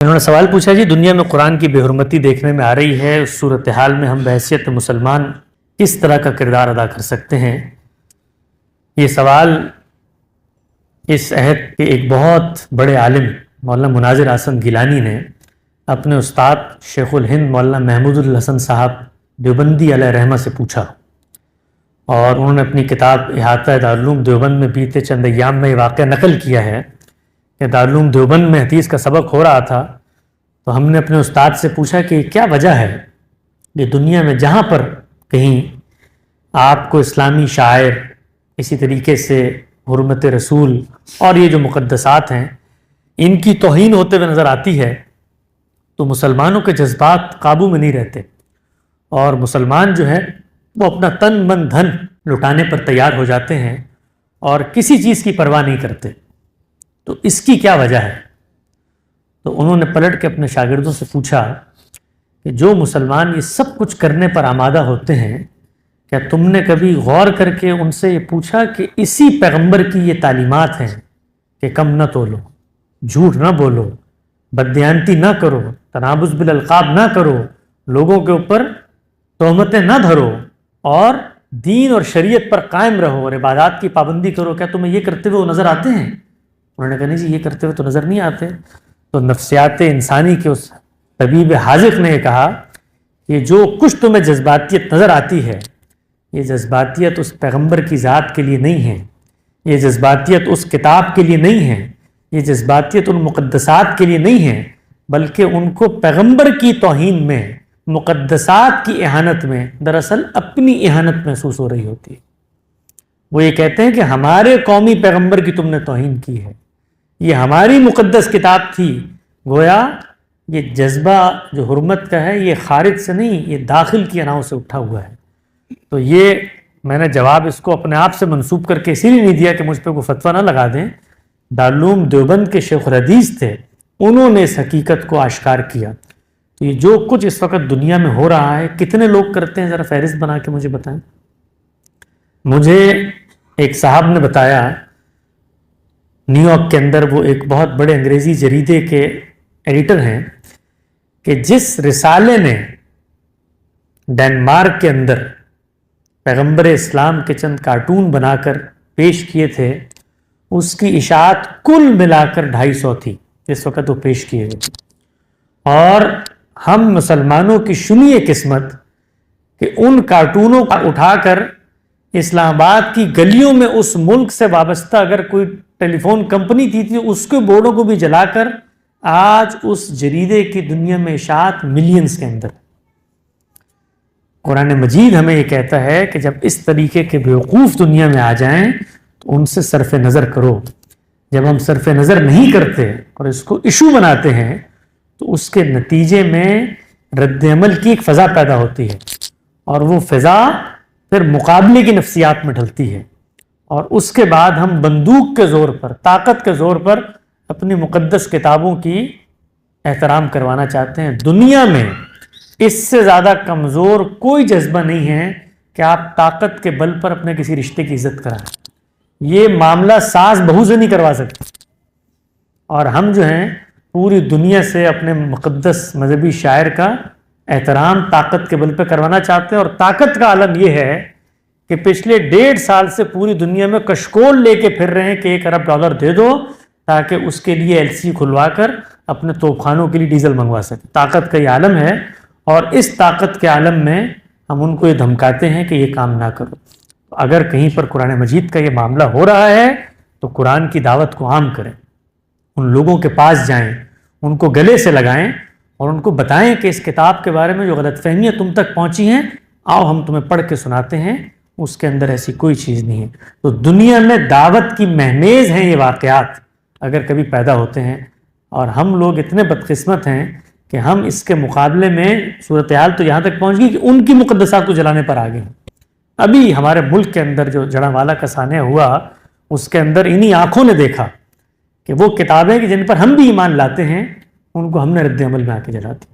انہوں نے سوال پوچھا جی دنیا میں قرآن کی بے حرمتی دیکھنے میں آ رہی ہے، اس صورتحال میں ہم بحیثیت مسلمان کس طرح کا کردار ادا کر سکتے ہیں؟ یہ سوال اس عہد کے ایک بہت بڑے عالم مولانا مناظر حسن گیلانی نے اپنے استاد شیخ الہند مولانا محمود الحسن صاحب دیوبندی علیہ رحمہ سے پوچھا، اور انہوں نے اپنی کتاب احاطہ دارالعلوم دیوبند میں بیتے چند ایام میں یہ واقعہ نقل کیا ہے کہ دارالعلوم دیوبند میں حدیث کا سبق ہو رہا تھا، تو ہم نے اپنے استاد سے پوچھا کہ کیا وجہ ہے کہ دنیا میں جہاں پر کہیں آپ کو اسلامی شاعر، اسی طریقے سے حرمت رسول اور یہ جو مقدسات ہیں ان کی توہین ہوتے ہوئے نظر آتی ہے تو مسلمانوں کے جذبات قابو میں نہیں رہتے، اور مسلمان جو ہے وہ اپنا تن من دھن لٹانے پر تیار ہو جاتے ہیں اور کسی چیز کی پرواہ نہیں کرتے۔ تو اس کی کیا وجہ ہے؟ تو انہوں نے پلٹ کے اپنے شاگردوں سے پوچھا کہ جو مسلمان یہ سب کچھ کرنے پر آمادہ ہوتے ہیں، کیا تم نے کبھی غور کر کے ان سے یہ پوچھا کہ اسی پیغمبر کی یہ تعلیمات ہیں کہ کم نہ تولو، جھوٹ نہ بولو، بددیانتی نہ کرو، تنابز بالالقاب نہ کرو، لوگوں کے اوپر تہمتیں نہ دھرو، اور دین اور شریعت پر قائم رہو اور عبادات کی پابندی کرو، کیا تمہیں یہ کرتے ہوئے وہ نظر آتے ہیں؟ انہوں نے کہا نہیں جی یہ کرتے ہوئے تو نظر نہیں آتے۔ تو نفسیات انسانی کے اس طبیب حاذق نے کہا کہ جو کچھ تمہیں جذباتیت نظر آتی ہے، یہ جذباتیت اس پیغمبر کی ذات کے لیے نہیں ہے، یہ جذباتیت اس کتاب کے لیے نہیں ہے، یہ جذباتیت ان مقدسات کے لیے نہیں ہے، بلکہ ان کو پیغمبر کی توہین میں، مقدسات کی اہانت میں دراصل اپنی اہانت محسوس ہو رہی ہوتی ہے۔ وہ یہ کہتے ہیں کہ ہمارے قومی پیغمبر کی تم نے توہین کی ہے، یہ ہماری مقدس کتاب تھی۔ گویا یہ جذبہ جو حرمت کا ہے یہ خارج سے نہیں، یہ داخل کی اناؤں سے اٹھا ہوا ہے۔ تو یہ میں نے جواب اس کو اپنے آپ سے منسوب کر کے اسی لیے نہیں دیا کہ مجھ پہ کوئی فتویٰ نہ لگا دیں۔ دارالعلوم دیوبند کے شیخ الحدیث تھے، انہوں نے اس حقیقت کو آشکار کیا۔ تو یہ جو کچھ اس وقت دنیا میں ہو رہا ہے کتنے لوگ کرتے ہیں؟ ذرا فہرست بنا کے مجھے بتائیں۔ مجھے ایک صاحب نے بتایا نیو یارک کے اندر، وہ ایک بہت بڑے انگریزی جریدے کے ایڈیٹر ہیں، کہ جس رسالے نے ڈنمارک کے اندر پیغمبر اسلام کے چند کارٹون بنا کر پیش کیے تھے، اس کی اشاعت کل ملا کر 250 تھی جس وقت وہ پیش کیے گئے تھے۔ اور ہم مسلمانوں کی شنیع قسمت کہ ان کارٹونوں کو اٹھا کر اسلام آباد کی گلیوں میں اس ملک سے وابستہ اگر کوئی ٹیلی فون کمپنی تھی اس کے بورڈوں کو بھی جلا کر آج اس جریدے کی دنیا میں اشاعت ملینز کے اندر۔ قرآن مجید ہمیں یہ کہتا ہے کہ جب اس طریقے کے بیوقوف دنیا میں آ جائیں تو ان سے صرف نظر کرو۔ جب ہم صرف نظر نہیں کرتے اور اس کو ایشو بناتے ہیں تو اس کے نتیجے میں رد عمل کی ایک فضا پیدا ہوتی ہے، اور وہ فضا پھر مقابلے کی نفسیات میں ڈھلتی ہے، اور اس کے بعد ہم بندوق کے زور پر، طاقت کے زور پر اپنی مقدس کتابوں کی احترام کروانا چاہتے ہیں۔ دنیا میں اس سے زیادہ کمزور کوئی جذبہ نہیں ہے کہ آپ طاقت کے بل پر اپنے کسی رشتے کی عزت کرائیں۔ یہ معاملہ ساس بہو سے نہیں کروا سکتے، اور ہم جو ہیں پوری دنیا سے اپنے مقدس مذہبی شاعر کا احترام طاقت کے بل پہ کروانا چاہتے ہیں۔ اور طاقت کا عالم یہ ہے کہ پچھلے 1.5 سال سے پوری دنیا میں کشکول لے کے پھر رہے ہیں کہ $1 ارب دے دو تاکہ اس کے لیے LC کھلوا کر اپنے توپ خانوں کے لیے ڈیزل منگوا سکیں۔ طاقت کا یہ عالم ہے، اور اس طاقت کے عالم میں ہم ان کو یہ دھمکاتے ہیں کہ یہ کام نہ کرو۔ اگر کہیں پر قرآن مجید کا یہ معاملہ ہو رہا ہے تو قرآن کی دعوت کو عام کریں، ان لوگوں کے پاس جائیں، ان کو گلے سے لگائیں اور ان کو بتائیں کہ اس کتاب کے بارے میں جو غلط فہمیاں تم تک پہنچی ہیں، آؤ ہم تمہیں پڑھ کے سناتے ہیں، اس کے اندر ایسی کوئی چیز نہیں ہے۔ تو دنیا میں دعوت کی مہمیز ہیں یہ واقعات اگر کبھی پیدا ہوتے ہیں، اور ہم لوگ اتنے بدقسمت ہیں کہ ہم اس کے مقابلے میں صورتحال تو یہاں تک پہنچ گئی کہ ان کی مقدسات کو جلانے پر آگے ہیں۔ ابھی ہمارے ملک کے اندر جو جڑاوالا کا سانحہ ہوا، اس کے اندر انہی آنکھوں نے دیکھا کہ وہ کتابیں کہ جن پر ہم بھی ایمان لاتے ہیں ان کو ہم نے رد عمل میں آ کے جلا دی۔